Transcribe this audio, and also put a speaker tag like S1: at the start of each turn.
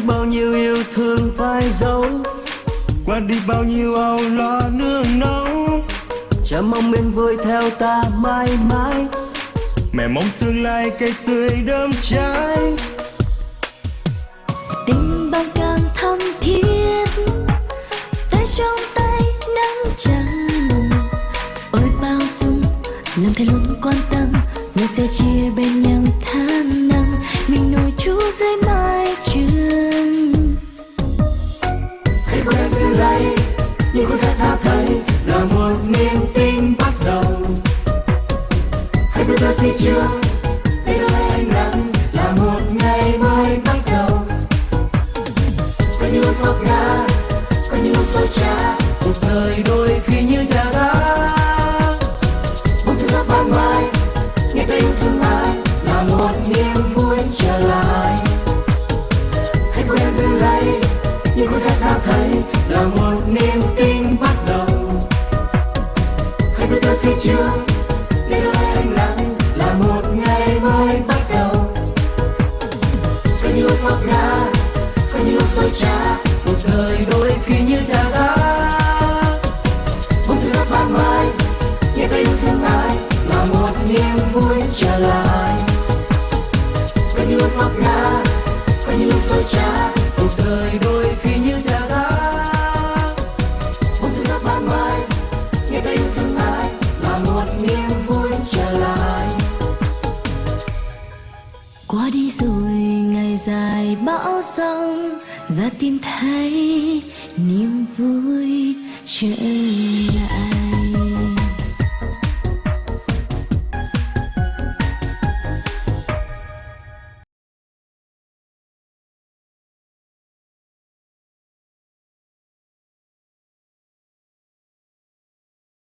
S1: bao nhiêu yêu thương phai dấu, qua đi bao nhiêu âu lo nương náu. Cha mong yên vui theo ta mãi mãi, mẹ mong tương lai cây tươi đơm trái.
S2: Tình bạn càng thắm thiết, tay trong tay nắng trắng mùng. Ôi bao dung làm thầy luôn quan tâm, người sẽ chia bên nhau tháng năm. Mình nổi chú dưới mái trường.
S1: Hãy quên giữ lấy những khoảnh khắc đã thấy là một niềm tin bắt đầu. Hãy bước tới phía trước để đôi ánh nắng là một ngày mới bắt đầu. Có những lúc khóc ngã, có những lúc sôi trá, cuộc đời đôi khi như trà giá. Bỗng thức giấc ban mai, nghe ta yêu thương ai là một niềm vui trở lại. Hãy quên giữ lấy những khoảnh khắc đã thấy là một niềm tin bắt đầu. Hãy bước tới phía trước để đôi ánh nắng là một ngày mới bắt đầu. Có những lúc khóc ngã, có những lúc sôi trá, cuộc đời đôi khi như trà giá. Bỗng thức giấc ban mai, nghe ta yêu thương ai là một niềm vui trở lại. Có những lúc khóc ngã, có những lúc sôi trá, cuộc đời đôi khi như trà giá. Bỗng thức giấc ban mai, nghe ta yêu thương ai là một niềm vui trở lại.
S2: Qua đi rồi ngày dài bão giông, và tìm thấy niềm vui trở